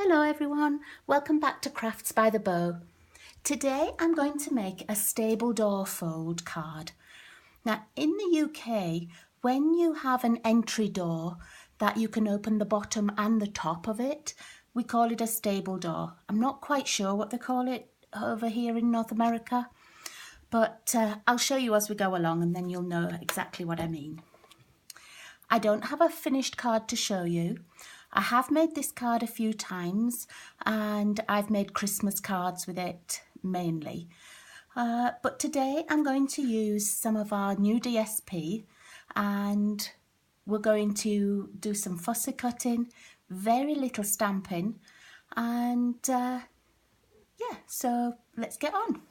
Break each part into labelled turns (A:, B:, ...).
A: Hello everyone, welcome back to Crafts by the Bow. Today I'm going to make a stable door fold card. Now in the UK, when you have an entry door that you can open the bottom and the top of it, we call it a stable door. I'm not quite sure what they call it over here in North America, but I'll show you as we go along and then you'll know exactly what I mean. I don't have a finished card to show you. I have made this card a few times and I've made Christmas cards with it mainly. But today I'm going to use some of our new DSP and we're going to do some fussy cutting, very little stamping, and yeah, so let's get on.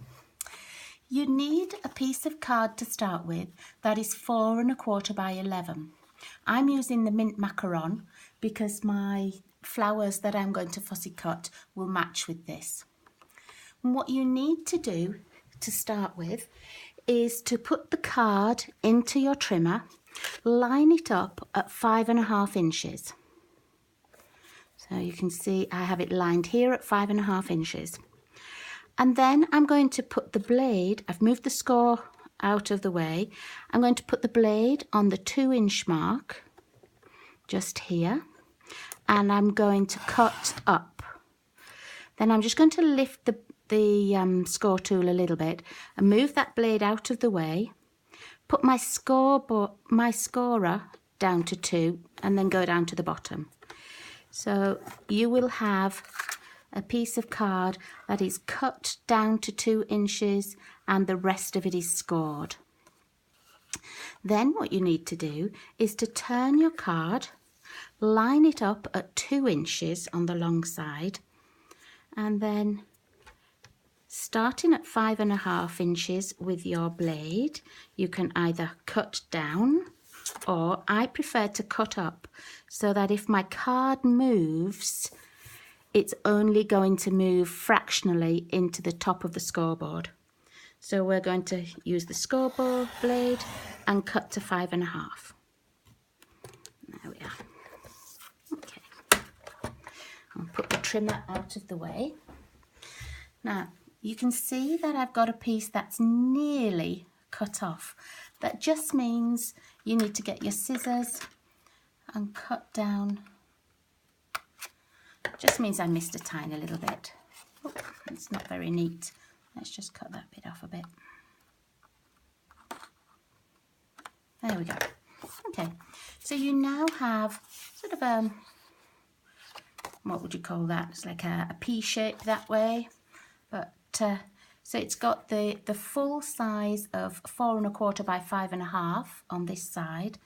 A: You need a piece of card to start with that is 4 1/4 by 11. I'm using the mint macaron because my flowers that I'm going to fussy cut will match with this. And what you need to do to start with is to put the card into your trimmer, line it up at 5 1/2 inches. So you can see I have it lined here at 5 1/2 inches. And then I'm going to put the blade, I've moved the score out of the way, I'm going to put the blade on the 2-inch mark, just here, and I'm going to cut up. Then I'm just going to lift the score tool a little bit and move that blade out of the way, put my scorer down to 2 and then go down to the bottom. So you will have a piece of card that is cut down to 2 inches and the rest of it is scored. Then what you need to do is to turn your card, line it up at 2 inches on the long side, and then starting at 5 1/2 inches with your blade, you can either cut down, or I prefer to cut up so that if my card moves, it's only going to move fractionally into the top of the scoreboard. So we're going to use the scoreboard blade and cut to 5 1/2. There we are. Okay. I'll put the trimmer out of the way. Now, you can see that I've got a piece that's nearly cut off. That just means you need to get your scissors and cut down. Just means I missed a tiny little bit. Oh, it's not very neat. Let's just cut that bit off a bit. There we go. Okay, so you now have sort of a, what would you call that? It's like a pea shape that way. But so it's got the full size of 4 1/4 by 5 1/2 on this side.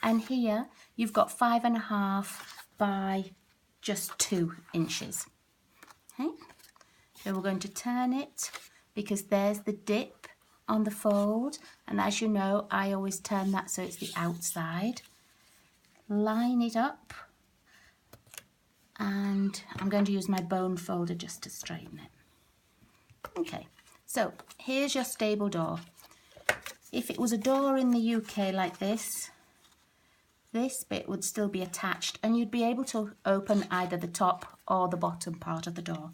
A: And here you've got 5 1/2 by just 2 inches. Okay, so we're going to turn it because there's the dip on the fold, and as you know I always turn that so it's the outside. Line it up, and I'm going to use my bone folder just to straighten it. Okay, so here's your stable door. If it was a door in the UK like this bit would still be attached and you'd be able to open either the top or the bottom part of the door.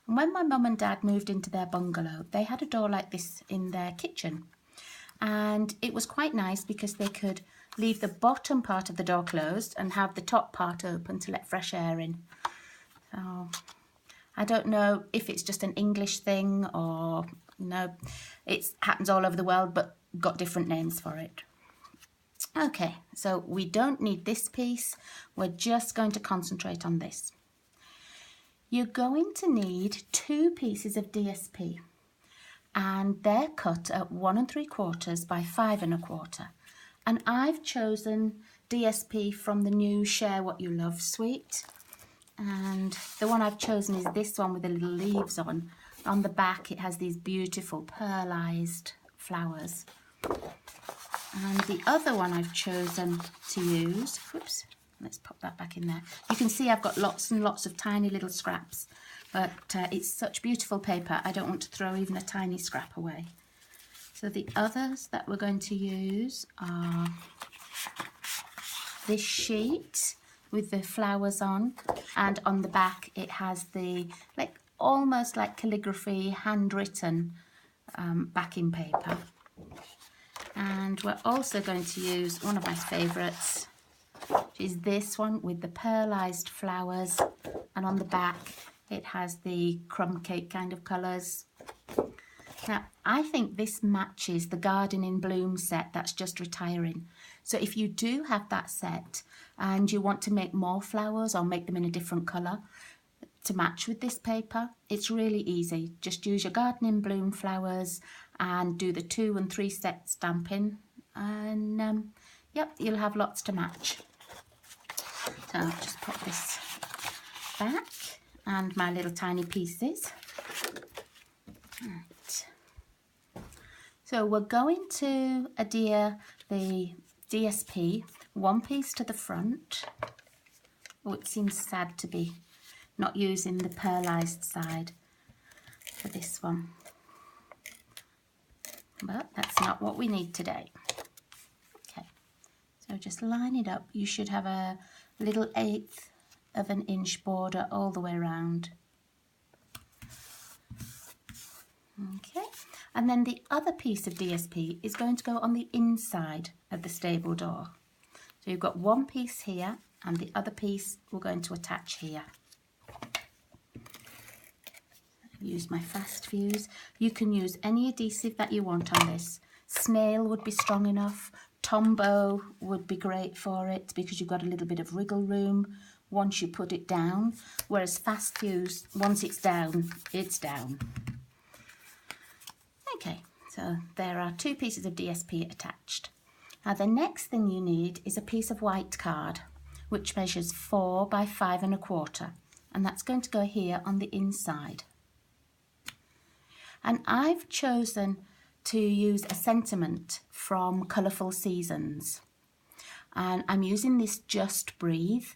A: And when my mum and dad moved into their bungalow, they had a door like this in their kitchen. And it was quite nice because they could leave the bottom part of the door closed and have the top part open to let fresh air in. So I don't know if it's just an English thing or, it happens all over the world, but got different names for it. Okay, so we don't need this piece. We're just going to concentrate on this. You're going to need 2 pieces of DSP, and they're cut at 1 3/4 by 5 1/4. And I've chosen DSP from the new Share What You Love suite. And the one I've chosen is this one with the little leaves on. On the back it has these beautiful pearlized flowers. And the other one I've chosen to use, whoops, let's pop that back in there. You can see I've got lots and lots of tiny little scraps, but it's such beautiful paper, I don't want to throw even a tiny scrap away. So the others that we're going to use are this sheet, with the flowers on, and on the back it has the almost like calligraphy handwritten backing paper. And we're also going to use one of my favourites, which is this one with the pearlised flowers, and on the back it has the crumb cake kind of colours. Now, I think this matches the Garden in Bloom set that's just retiring. So if you do have that set and you want to make more flowers or make them in a different colour to match with this paper, it's really easy. Just use your Garden in Bloom flowers and do the 2 and 3 set stamping, and yep, you'll have lots to match. So I'll just put this back and my little tiny pieces. Right. So we're going to adhere the DSP one piece to the front. Oh, it seems sad to be not using the pearlised side for this one, but that's not what we need today. Okay, so just line it up. You should have a little 1/8 of an inch border all the way around. Okay, and then the other piece of DSP is going to go on the inside of the stable door. So you've got one piece here and the other piece we're going to attach here. Use my fast fuse. You can use any adhesive that you want on this. Snail would be strong enough. Tombow would be great for it because you've got a little bit of wriggle room once you put it down, whereas fast fuse, once it's down, it's down. Okay, so there are 2 pieces of DSP attached. Now the next thing you need is a piece of white card, which measures 4 by 5 1/4, and that's going to go here on the inside. And I've chosen to use a sentiment from Colourful Seasons, and I'm using this Just Breathe.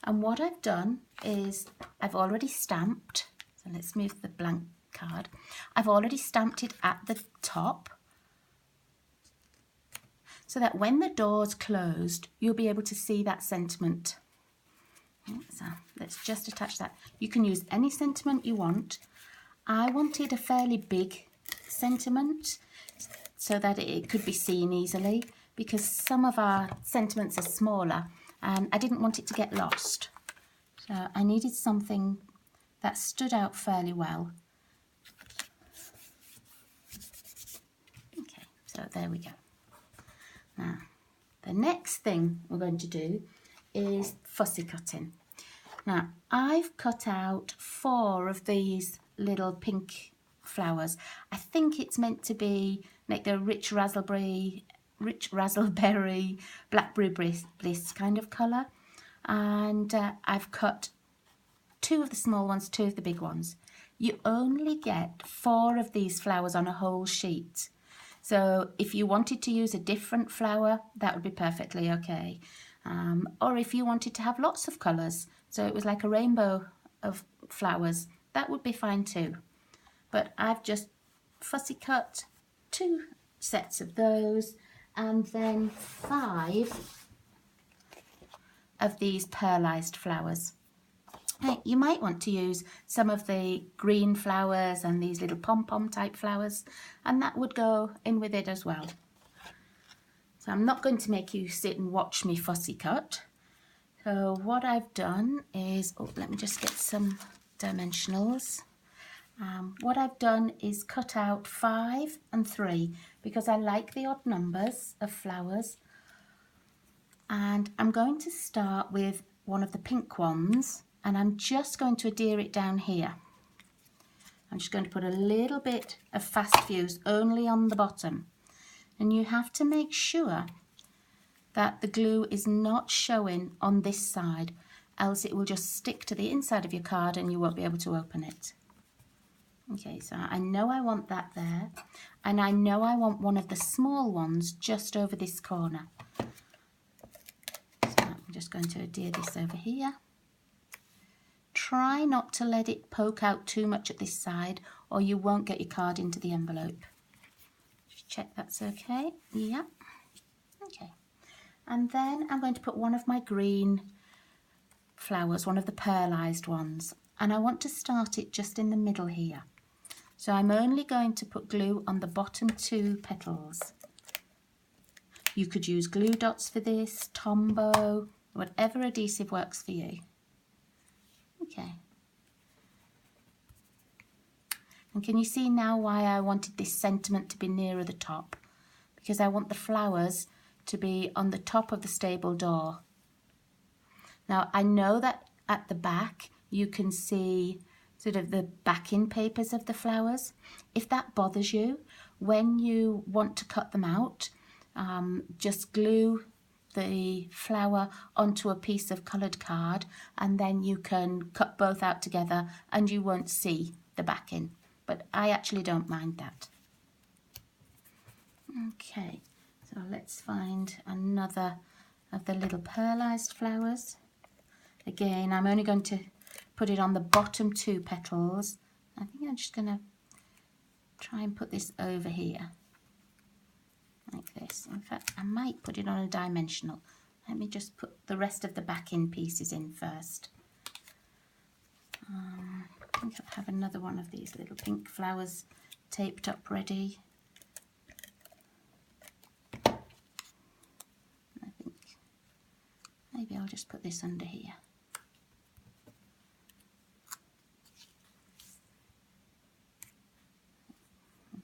A: And what I've done is I've already stamped, so let's move the blank card. I've already stamped it at the top so that when the door's closed, you'll be able to see that sentiment. So let's just attach that. You can use any sentiment you want. I wanted a fairly big sentiment so that it could be seen easily, because some of our sentiments are smaller and I didn't want it to get lost. So I needed something that stood out fairly well. Okay, so there we go. Now, the next thing we're going to do is fussy cutting. Now, I've cut out 4 of these little pink flowers. I think it's meant to be like the rich raspberry, blackberry bliss kind of colour. And I've cut 2 of the small ones, 2 of the big ones. You only get 4 of these flowers on a whole sheet. So if you wanted to use a different flower, that would be perfectly okay. Or if you wanted to have lots of colours, so it was like a rainbow of flowers, that would be fine too. But I've just fussy cut 2 sets of those, and then 5 of these pearlised flowers. Now, you might want to use some of the green flowers and these little pom-pom type flowers, and that would go in with it as well. So I'm not going to make you sit and watch me fussy cut. So what I've done is, let me just get some dimensionals. What I've done is cut out 5 and 3 because I like the odd numbers of flowers. And I'm going to start with one of the pink ones, and I'm just going to adhere it down here. I'm just going to put a little bit of fast fuse only on the bottom. And you have to make sure that the glue is not showing on this side, else it will just stick to the inside of your card and you won't be able to open it. Okay, so I know I want that there, and I know I want one of the small ones just over this corner. So I'm just going to adhere this over here. Try not to let it poke out too much at this side or you won't get your card into the envelope. Just check that's okay. Yeah. Okay. And then I'm going to put one of my green flowers, one of the pearlized ones, and I want to start it just in the middle here. So I'm only going to put glue on the bottom 2 petals. You could use glue dots for this, Tombow, whatever adhesive works for you. Okay. And can you see now why I wanted this sentiment to be nearer the top? Because I want the flowers to be on the top of the stable door. Now I know that at the back you can see sort of the backing papers of the flowers. If that bothers you, when you want to cut them out, just glue the flower onto a piece of coloured card, and then you can cut both out together and you won't see the backing. But I actually don't mind that. Okay, so let's find another of the little pearlized flowers. Again, I'm only going to put it on the bottom 2 petals. I think I'm just going to try and put this over here, like this. In fact, I might put it on a dimensional. Let me just put the rest of the backing pieces in first. I think I have another one of these little pink flowers taped up ready. I think maybe I'll just put this under here.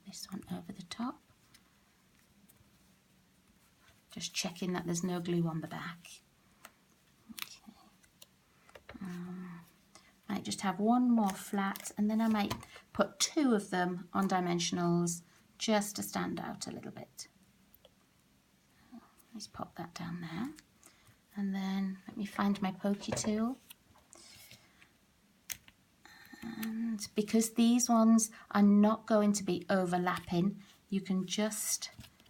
A: This one over the top. Just checking that there's no glue on the back. Okay. Might just have one more flat, and then I might put 2 of them on dimensionals just to stand out a little bit. Let's pop that down there, and then let me find my pokey tool. And because these ones are not going to be overlapping, you can just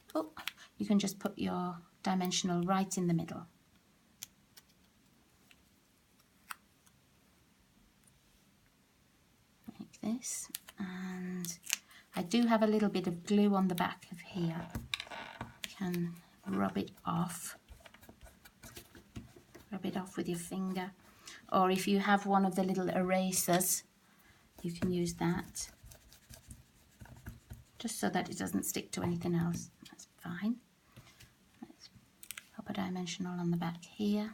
A: put your dimensional right in the middle. Like this. And I do have a little bit of glue on the back of here. You can rub it off. Rub it off with your finger. Or if you have one of the little erasers, you can use that. Just so that it doesn't stick to anything else. That's fine. Let's pop a dimensional on the back here.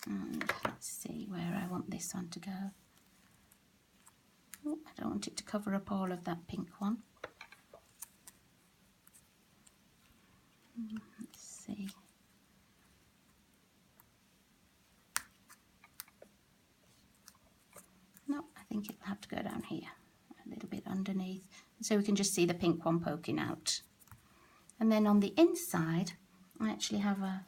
A: And let's see where I want this one to go. Oh, I don't want it to cover up all of that pink one. Let's see. No, I think it'll have to go down here, a little bit underneath, so we can just see the pink one poking out. And then on the inside, I actually have a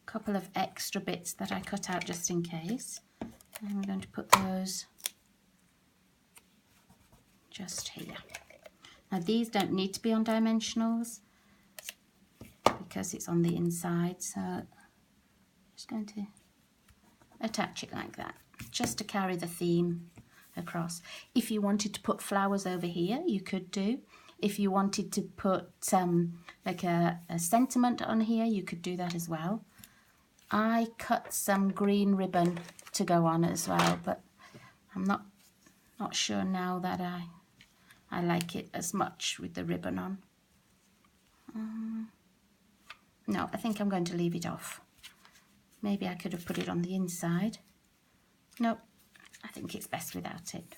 A: couple of extra bits that I cut out just in case. And we're going to put those just here. Now these don't need to be on dimensionals because it's on the inside, so I'm just going to attach it like that, just to carry the theme across. If you wanted to put flowers over here, you could do. If you wanted to put like a sentiment on here, you could do that as well. I cut some green ribbon to go on as well, but I'm not sure now that I like it as much with the ribbon on. No, I think I'm going to leave it off. Maybe I could have put it on the inside. Nope, I think it's best without it.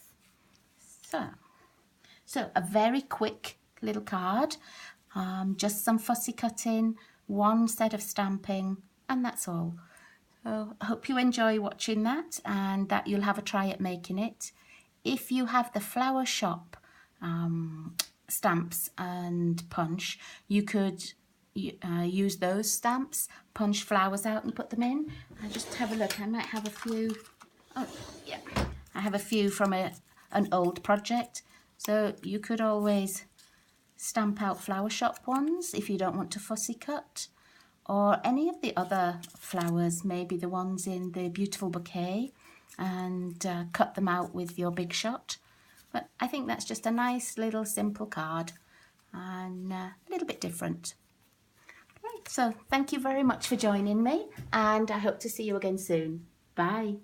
A: So a very quick little card, just some fussy cutting, one set of stamping, and that's all. So I hope you enjoy watching that and that you'll have a try at making it. If you have the Flower Shop stamps and punch, you could use those stamps, punch flowers out and put them in. I just have a look, I might have a few. Oh yeah, I have a few from an old project, so you could always stamp out Flower Shop ones if you don't want to fussy cut, or any of the other flowers, maybe the ones in the Beautiful Bouquet, and cut them out with your Big Shot. But I think that's just a nice little simple card. and a little bit different. Right, so thank you very much for joining me, and I hope to see you again soon. Bye.